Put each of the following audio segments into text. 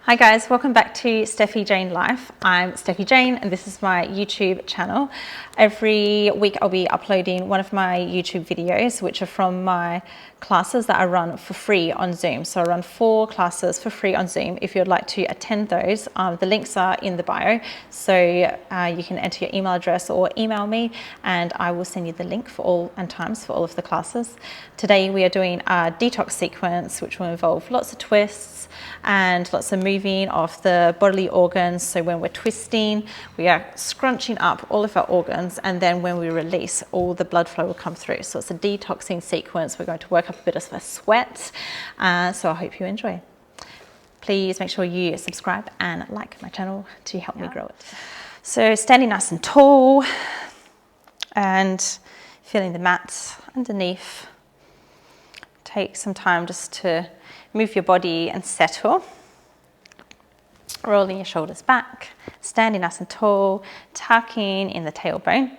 Hi guys, welcome back to STEFFI Jane Life. I'm Steffi Jane and this is my YouTube channel. Every week I'll be uploading one of my YouTube videos which are from my classes that I run for free on Zoom. So I run 4 classes for free on Zoom. If you'd like to attend those, the links are in the bio. So you can enter your email address or email me and I will send you the link for all and times for all of the classes. Today we are doing a detox sequence which will involve lots of twists and lots of moving of the bodily organs. So when we're twisting, we are scrunching up all of our organs, and then when we release, all the blood flow will come through. So it's a detoxing sequence. We're going to work up a bit of a sweat. So I hope you enjoy. Please make sure you subscribe and like my channel to help me grow it. So standing nice and tall and feeling the mat underneath. Take some time just to move your body and settle. Rolling your shoulders back, standing nice and tall, tucking in the tailbone.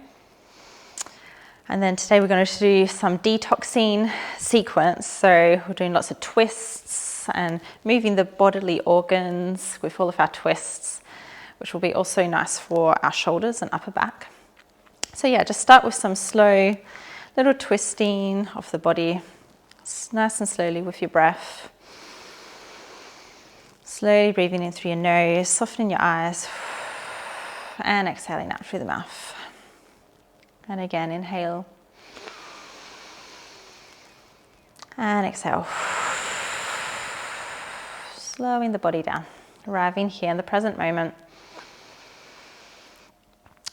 And then today we're going to do some detoxing sequence. So we're doing lots of twists and moving the bodily organs with all of our twists, which will be also nice for our shoulders and upper back. So yeah, just start with some slow little twisting of the body, nice and slowly with your breath. Slowly breathing in through your nose, softening your eyes, and exhaling out through the mouth. And again, inhale. And exhale. Slowing the body down, arriving here in the present moment.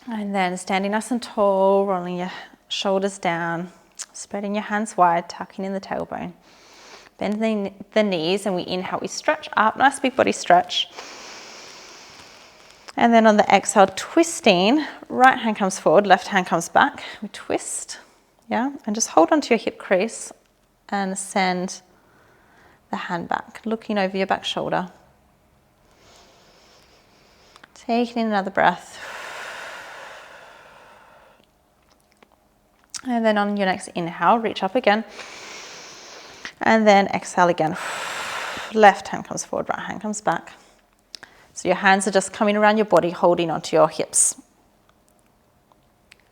And then standing nice and tall, rolling your shoulders down, spreading your hands wide, tucking in the tailbone. Bending the knees, and we inhale, we stretch up, nice big body stretch. And then on the exhale, twisting, right hand comes forward, left hand comes back. We twist, yeah, and just hold onto your hip crease and send the hand back, looking over your back shoulder. Taking in another breath. And then on your next inhale, reach up again. And then exhale again. Left hand comes forward, right hand comes back. So your hands are just coming around your body, holding onto your hips.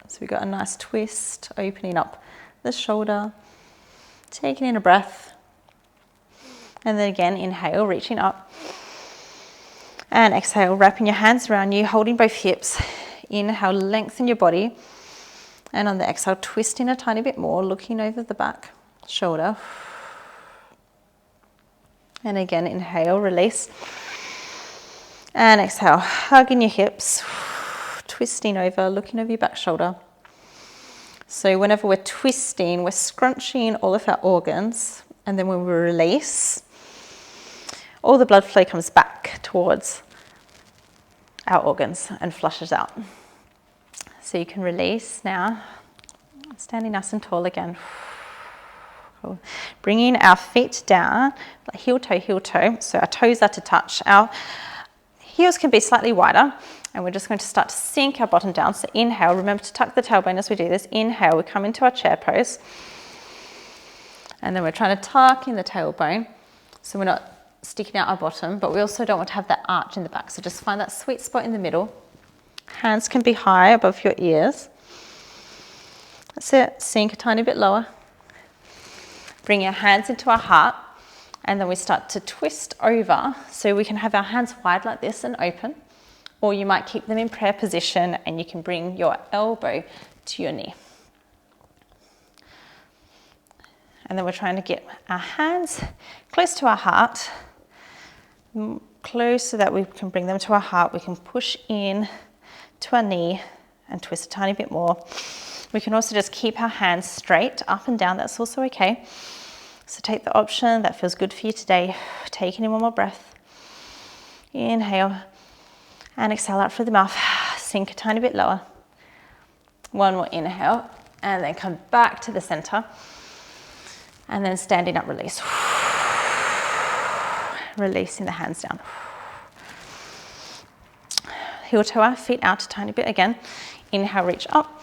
So we've got a nice twist, opening up the shoulder, taking in a breath. And then again, inhale, reaching up. And exhale, wrapping your hands around you, holding both hips. Inhale, lengthen your body. And on the exhale, twisting a tiny bit more, looking over the back shoulder. And again, inhale, release. And exhale, hugging your hips, twisting over, looking over your back shoulder. So whenever we're twisting, we're scrunching all of our organs. And then when we release, all the blood flow comes back towards our organs and flushes out. So you can release now, standing nice and tall again. Cool. Bringing our feet down, like heel toe, so our toes are to touch. Our heels can be slightly wider, and we're just going to start to sink our bottom down. So inhale, remember to tuck the tailbone as we do this. Inhale, we come into our chair pose. And then we're trying to tuck in the tailbone, so we're not sticking out our bottom, but we also don't want to have that arch in the back. So just find that sweet spot in the middle. Hands can be high above your ears. That's it, sink a tiny bit lower. Bring your hands into our heart, and then we start to twist over. So we can have our hands wide like this and open, or you might keep them in prayer position and you can bring your elbow to your knee. And then we're trying to get our hands close to our heart, close so that we can bring them to our heart. We can push in to our knee and twist a tiny bit more. We can also just keep our hands straight up and down. That's also okay. So take the option that feels good for you today. Taking in one more breath. Inhale and exhale out through the mouth. Sink a tiny bit lower. One more inhale and then come back to the center. And then standing up, release. Releasing the hands down. Heel toe our feet out a tiny bit again. Inhale, reach up.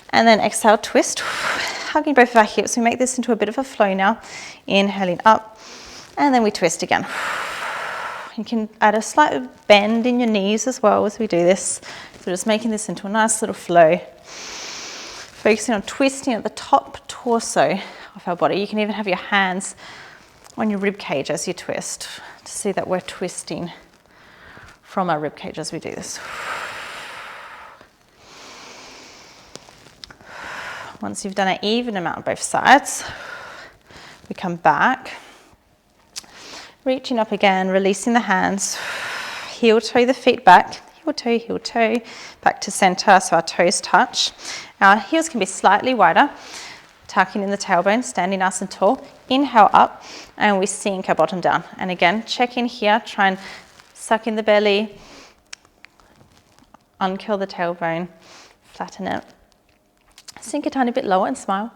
And then exhale, twist. Hugging both of our hips. We make this into a bit of a flow now. Inhaling up. And then we twist again. You can add a slight bend in your knees as well as we do this. So just making this into a nice little flow. Focusing on twisting at the top torso of our body. You can even have your hands on your rib cage as you twist to see that we're twisting from our rib cage as we do this. Once you've done an even amount on both sides, we come back, reaching up again, releasing the hands, heel toe the feet back, heel toe, back to center so our toes touch. Our heels can be slightly wider, tucking in the tailbone, standing nice and tall. Inhale up, and we sink our bottom down. And again, check in here, try and suck in the belly, uncurl the tailbone, flatten it. Sink a tiny bit lower and smile.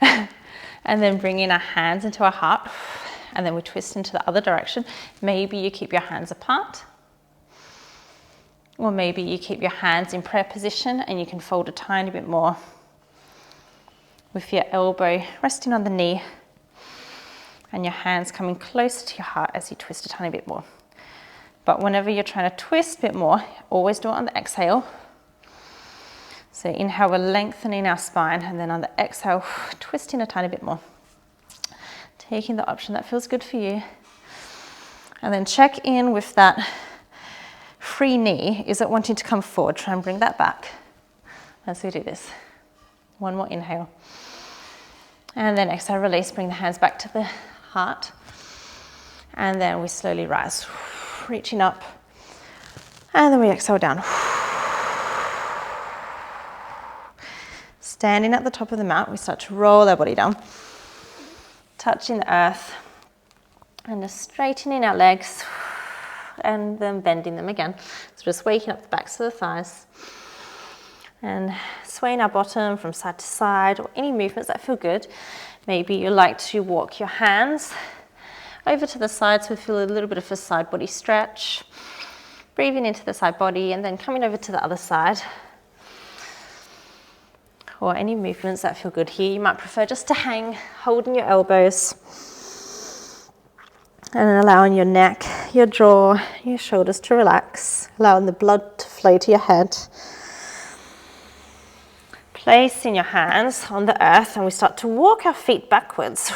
And then bring in our hands into our heart, and then we twist into the other direction. Maybe you keep your hands apart, or maybe you keep your hands in prayer position and you can fold a tiny bit more with your elbow resting on the knee and your hands coming closer to your heart as you twist a tiny bit more. But whenever you're trying to twist a bit more, always do it on the exhale. So inhale, we're lengthening our spine, and then on the exhale, twisting a tiny bit more. Taking the option that feels good for you. And then check in with that free knee. Is it wanting to come forward? Try and bring that back as we do this. One more inhale. And then exhale, release, bring the hands back to the heart. And then we slowly rise, reaching up. And then we exhale down. Standing at the top of the mat, we start to roll our body down, touching the earth, and just straightening our legs, and then bending them again. So just waking up the backs of the thighs, and swaying our bottom from side to side, or any movements that feel good. Maybe you like to walk your hands over to the sides, so we feel a little bit of a side body stretch. Breathing into the side body, and then coming over to the other side. Or any movements that feel good here. You might prefer just to hang, holding your elbows, and allowing your neck, your jaw, your shoulders to relax, allowing the blood to flow to your head. Placing your hands on the earth, and we start to walk our feet backwards.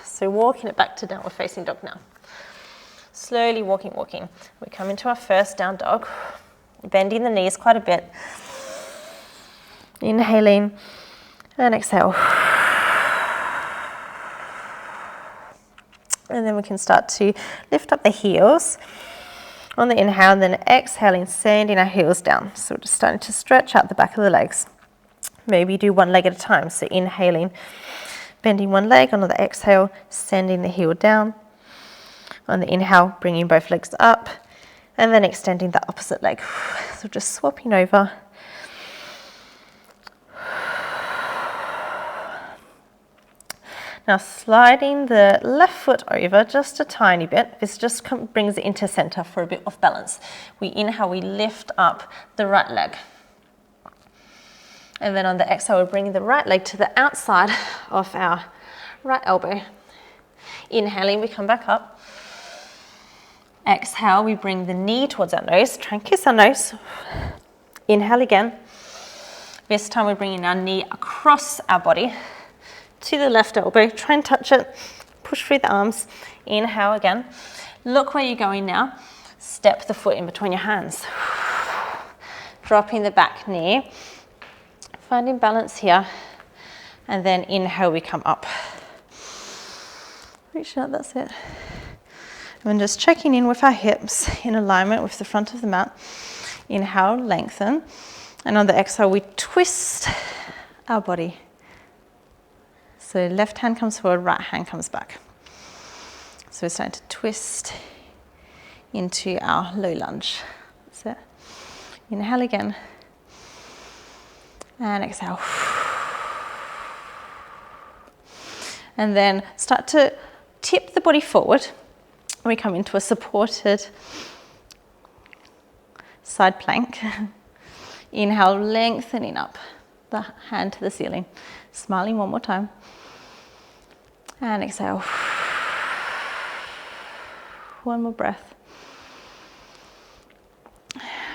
So walking it back to downward facing dog now. Slowly walking. We come into our first down dog, bending the knees quite a bit. Inhaling and exhale. And then we can start to lift up the heels on the inhale, and then exhaling, sending our heels down. So we're just starting to stretch out the back of the legs. Maybe do one leg at a time. So inhaling, bending one leg. On the exhale, sending the heel down. On the inhale, bringing both legs up, and then extending the opposite leg. So just swapping over. Now sliding the left foot over just a tiny bit. This just brings it into center for a bit of balance. We inhale, we lift up the right leg. And then on the exhale, we're bringing the right leg to the outside of our right elbow. Inhaling, we come back up. Exhale, we bring the knee towards our nose. Try and kiss our nose. Inhale again. This time we're bringing our knee across our body to the left elbow. Try and touch it. Push through the arms. Inhale again. Look where you're going now. Step the foot in between your hands. Dropping the back knee. Finding balance here. And then inhale, we come up. Reach out, that's it. And just checking in with our hips in alignment with the front of the mat. Inhale, lengthen. And on the exhale, we twist our body. So left hand comes forward, right hand comes back. So we're starting to twist into our low lunge. That's it. Inhale again. And exhale. And then start to tip the body forward. We come into a supported side plank. Inhale, lengthening up the hand to the ceiling. Smiling one more time. And exhale. One more breath.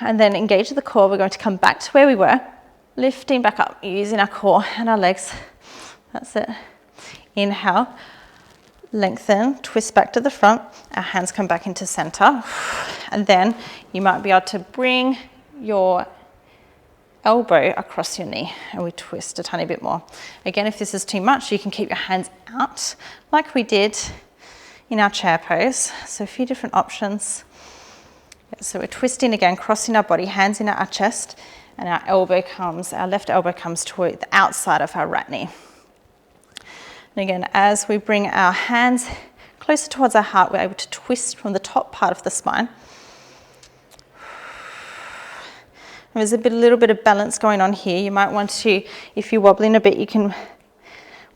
And then engage the core. We're going to come back to where we were, lifting back up, using our core and our legs. That's it. Inhale, lengthen, twist back to the front. Our hands come back into center. And then you might be able to bring your elbow across your knee and we twist a tiny bit more. Again, if this is too much, you can keep your hands out like we did in our chair pose. So a few different options. So we're twisting again, crossing our body, hands in our chest, and our left elbow comes toward the outside of our right knee. And again, as we bring our hands closer towards our heart, we're able to twist from the top part of the spine. And there's a little bit of balance going on here. You might want to, if you're wobbling a bit, you can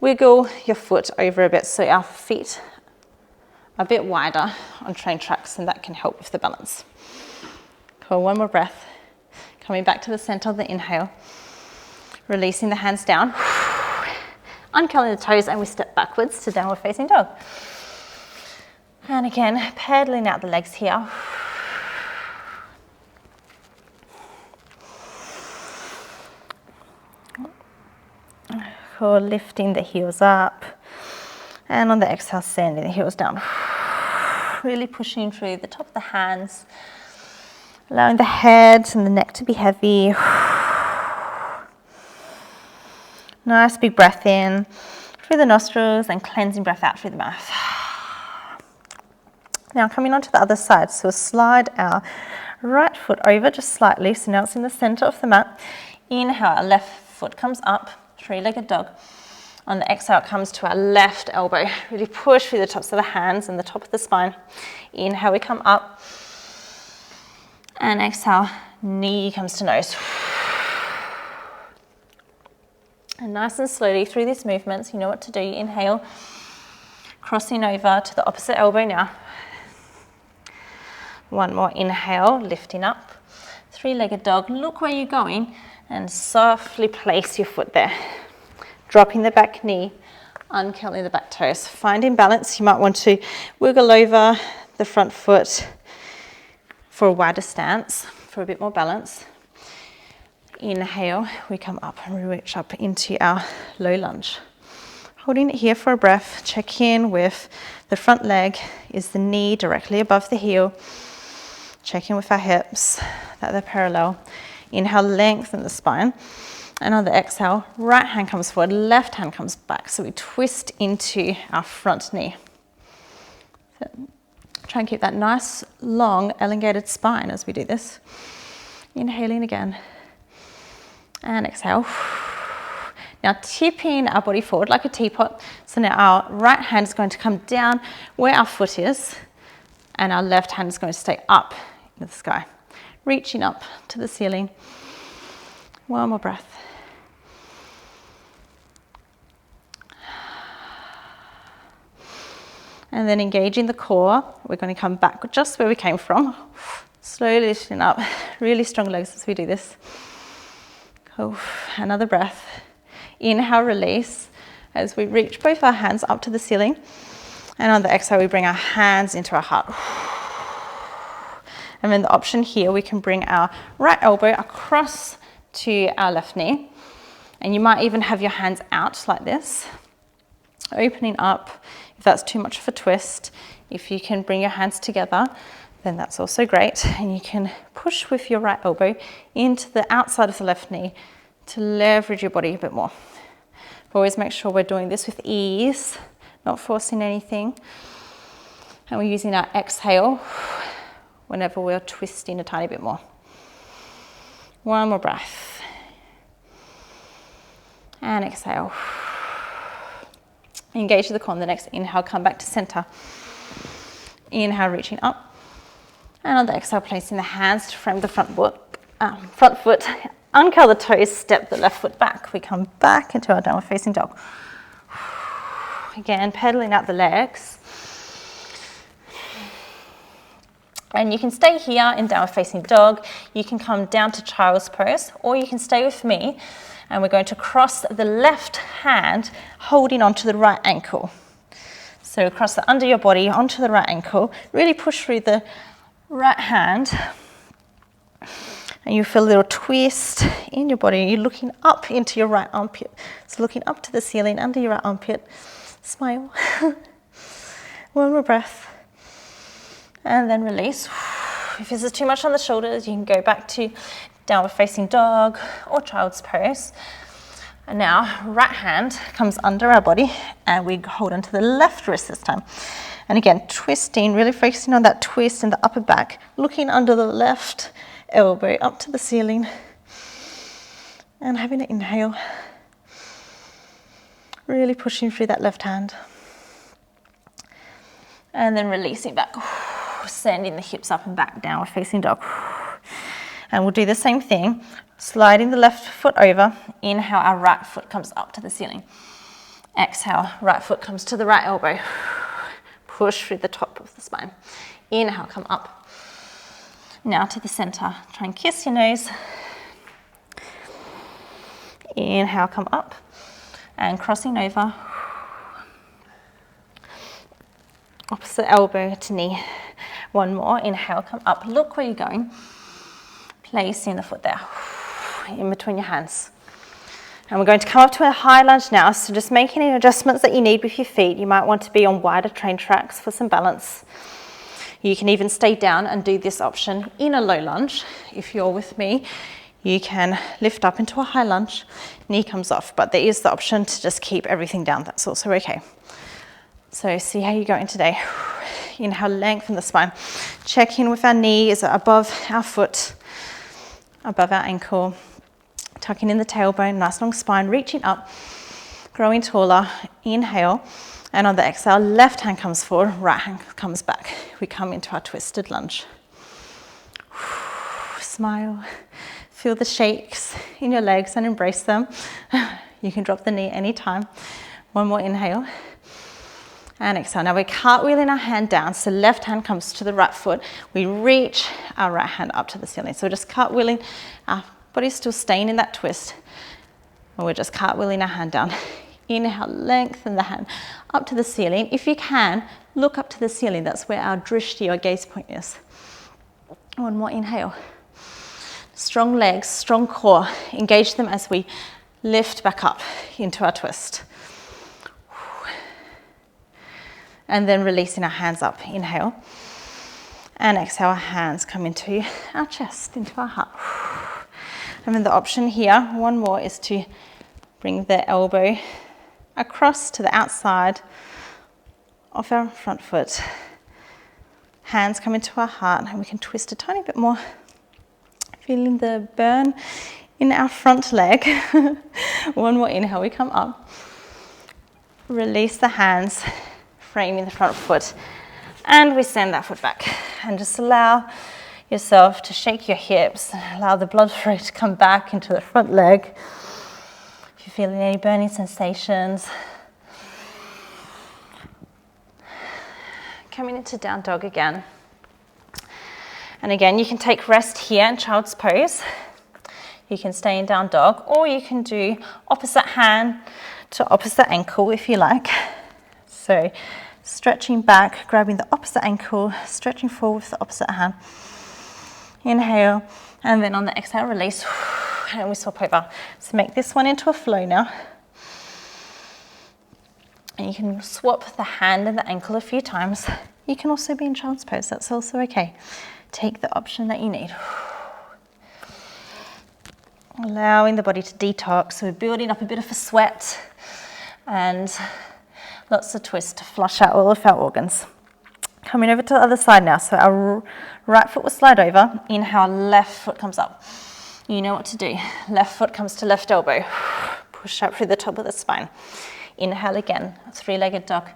wiggle your foot over a bit so our feet are a bit wider on train tracks, and that can help with the balance. Cool, one more breath. Coming back to the center of the inhale. Releasing the hands down. Uncurling the toes, and we step backwards to downward facing dog. And again, pedaling out the legs here. Cool, lifting the heels up. And on the exhale, sending the heels down. Really pushing through the top of the hands. Allowing the head and the neck to be heavy. Nice big breath in through the nostrils and cleansing breath out through the mouth. Now coming onto the other side, so we'll slide our right foot over just slightly. So now it's in the center of the mat. Inhale, our left foot comes up, three-legged dog. On the exhale, it comes to our left elbow. Really push through the tops of the hands and the top of the spine. Inhale, we come up. And exhale, knee comes to nose. And nice and slowly through these movements, you know what to do. Inhale, crossing over to the opposite elbow now. One more inhale, lifting up. Three-legged dog, look where you're going and softly place your foot there. Dropping the back knee, uncurling the back toes. Finding balance, you might want to wiggle over the front foot for a wider stance, for a bit more balance. Inhale, we come up and we reach up into our low lunge. Holding it here for a breath, check in with the front leg. Is the knee directly above the heel? Check in with our hips, that they're parallel. Inhale, lengthen the spine. And on the exhale, right hand comes forward, left hand comes back. So we twist into our front knee. So try and keep that nice, long, elongated spine as we do this. Inhaling again. And exhale. Now tipping our body forward like a teapot. So now our right hand is going to come down where our foot is, and our left hand is going to stay up in the sky, reaching up to the ceiling. One more breath. And then engaging the core, we're going to come back just where we came from. Slowly lifting up, really strong legs as we do this. Cool. Another breath. Inhale, release as we reach both our hands up to the ceiling. And on the exhale, we bring our hands into our heart. And then the option here, we can bring our right elbow across to our left knee. And you might even have your hands out like this, opening up. If that's too much of a twist, if you can bring your hands together, then that's also great. And you can push with your right elbow into the outside of the left knee to leverage your body a bit more. But always make sure we're doing this with ease, not forcing anything. And we're using our exhale whenever we're twisting a tiny bit more. One more breath. And exhale. Engage the core on the next inhale, come back to center. Inhale, reaching up. And on the exhale, placing the hands to frame the front foot. Uncurl the toes, step the left foot back. We come back into our downward facing dog. Again, pedaling out the legs. And you can stay here in downward facing dog. You can come down to child's pose, or you can stay with me. And we're going to cross the left hand, holding onto the right ankle. So across the under your body, onto the right ankle, really push through the right hand. And you feel a little twist in your body. You're looking up into your right armpit. So looking up to the ceiling, under your right armpit. Smile. One more breath. And then release. If this is too much on the shoulders, you can go back to downward facing dog or child's pose. And now right hand comes under our body and we hold onto the left wrist this time. And again, twisting, really focusing on that twist in the upper back, looking under the left elbow up to the ceiling and having an inhale. Really pushing through that left hand. And then releasing back, sending the hips up and back, downward facing dog. And we'll do the same thing, sliding the left foot over. Inhale, our right foot comes up to the ceiling. Exhale, right foot comes to the right elbow. Push through the top of the spine. Inhale, come up. Now to the center. Try and kiss your nose. Inhale, come up. And crossing over. Opposite elbow to knee. One more. Inhale, come up. Look where you're going. Placing the foot there. In between your hands. And we're going to come up to a high lunge now, so just make any adjustments that you need with your feet. You might want to be on wider train tracks for some balance. You can even stay down and do this option in a low lunge. If you're with me, you can lift up into a high lunge, knee comes off, but there is the option to just keep everything down. That's also okay. So see how you're going today. Inhale, lengthen the spine. Check in with our knee, is it above our foot, above our ankle. Tucking in the tailbone, nice long spine, reaching up, growing taller. Inhale, and on the exhale, left hand comes forward, right hand comes back. We come into our twisted lunge. Smile. Feel the shakes in your legs and embrace them. You can drop the knee anytime. One more inhale. And exhale. Now we're cartwheeling our hand down, so left hand comes to the right foot. We reach our right hand up to the ceiling. So we're just cartwheeling, our body's still staying in that twist. And we're just cartwheeling our hand down. Inhale, lengthen the hand up to the ceiling. If you can, look up to the ceiling. That's where our drishti, or gaze point, is. One more inhale. Strong legs, strong core. Engage them as we lift back up into our twist. And then releasing our hands up. Inhale. And exhale, our hands come into our chest, into our heart. And then the option here, one more, is to bring the elbow across to the outside of our front foot. Hands come into our heart, and we can twist a tiny bit more. Feeling the burn in our front leg. One more inhale, we come up. Release the hands, framing the front foot. And we send that foot back. And just allow yourself to shake your hips. Allow the blood flow to come back into the front leg. If you're feeling any burning sensations. Coming into down dog again. And again, you can take rest here in child's pose. You can stay in down dog, or you can do opposite hand to opposite ankle if you like. So stretching back, grabbing the opposite ankle, stretching forward with the opposite hand. Inhale, and then on the exhale, release, and we swap over. So make this one into a flow now. And you can swap the hand and the ankle a few times. You can also be in child's pose, that's also okay. Take the option that you need. Allowing the body to detox, so we're building up a bit of a sweat and lots of twist to flush out all of our organs. Coming over to the other side now, so our right foot will slide over. Inhale, left foot comes up. You know what to do. Left foot comes to left elbow. Push up through the top of the spine. Inhale again, three-legged dog.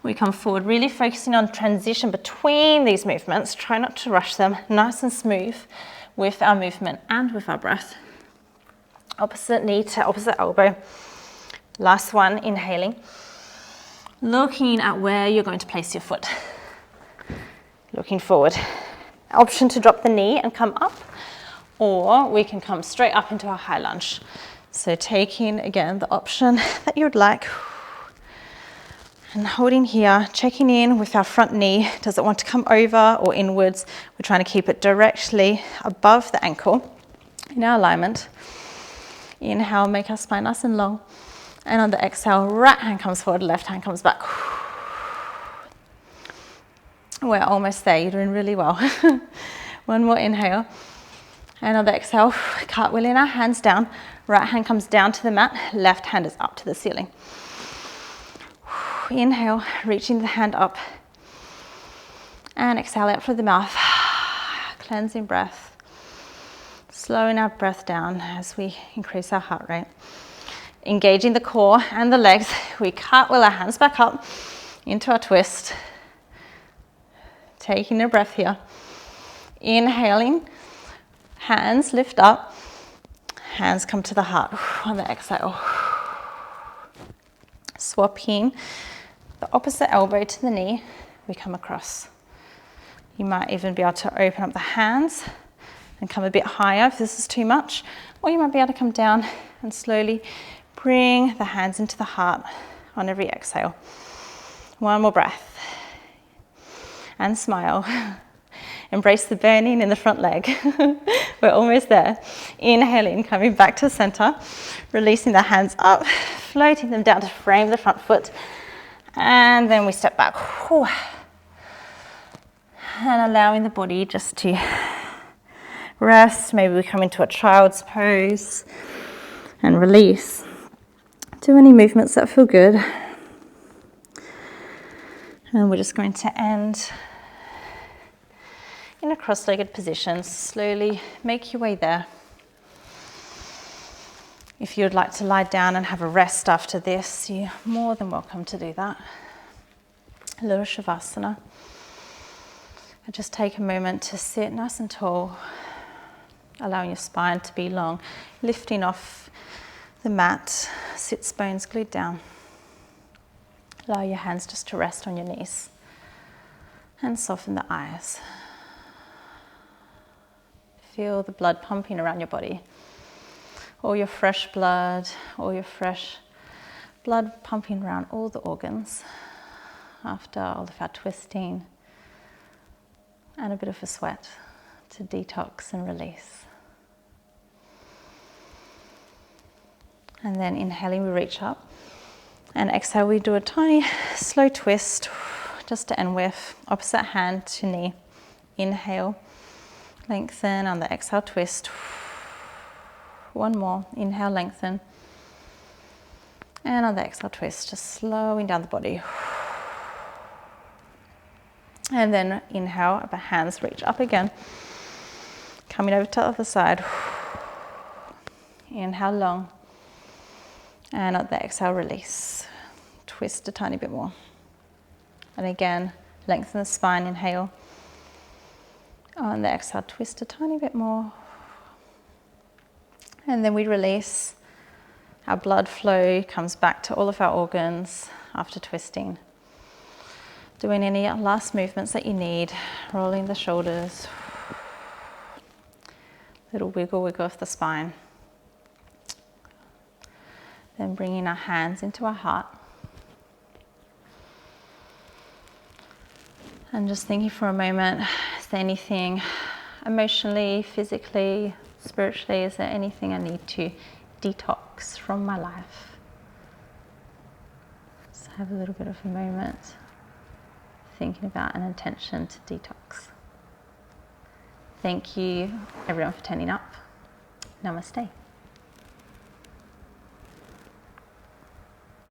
We come forward, really focusing on transition between these movements. Try not to rush them, nice and smooth with our movement and with our breath. Opposite knee to opposite elbow. Last one, inhaling. Looking at where you're going to place your foot. Looking forward. Option to drop the knee and come up, or we can come straight up into a high lunge. So taking, again, the option that you'd like. And holding here, checking in with our front knee. Does it want to come over or inwards? We're trying to keep it directly above the ankle in our alignment. Inhale, make our spine nice and long. And on the exhale, right hand comes forward, left hand comes back. We're almost there, you're doing really well. One more inhale. And on the exhale, cartwheeling our hands down. Right hand comes down to the mat, left hand is up to the ceiling. Inhale, reaching the hand up. And exhale out through the mouth. Cleansing breath. Slowing our breath down as we increase our heart rate. Engaging the core and the legs, we cartwheel our hands back up into our twist. Taking a breath here. Inhaling, hands lift up, hands come to the heart on the exhale. Swapping the opposite elbow to the knee, we come across. You might even be able to open up the hands and come a bit higher if this is too much, or you might be able to come down and slowly bring the hands into the heart on every exhale. One more breath. And smile. Embrace the burning in the front leg. We're almost there. Inhaling, coming back to center, releasing the hands up, floating them down to frame the front foot, and then we step back. And allowing the body just to rest. Maybe we come into a child's pose and release. Do any movements that feel good. And we're just going to end in a cross-legged position. Slowly make your way there. If you'd like to lie down and have a rest after this, you're more than welcome to do that. A little Shavasana. And just take a moment to sit nice and tall, allowing your spine to be long, lifting off the mat, sits bones glued down. Allow your hands just to rest on your knees and soften the eyes. Feel the blood pumping around your body. All your fresh blood pumping around all the organs after all of our twisting and a bit of a sweat to detox and release. And then inhaling, we reach up. And exhale, we do a tiny slow twist just to end with opposite hand to knee. Inhale, lengthen. On the exhale, twist. One more. Inhale, lengthen. And on the exhale, twist, just slowing down the body. And then inhale, upper hands reach up again. Coming over to the other side. Inhale, long. And on the exhale, release. Twist a tiny bit more. And again, lengthen the spine, inhale. On the exhale, twist a tiny bit more. And then we release. Our blood flow comes back to all of our organs after twisting. Doing any last movements that you need. Rolling the shoulders. Little wiggle of the spine. Then bringing our hands into our heart. And just thinking for a moment, is there anything emotionally, physically, spiritually, is there anything I need to detox from my life? Just have a little bit of a moment thinking about an intention to detox. Thank you everyone for turning up. Namaste.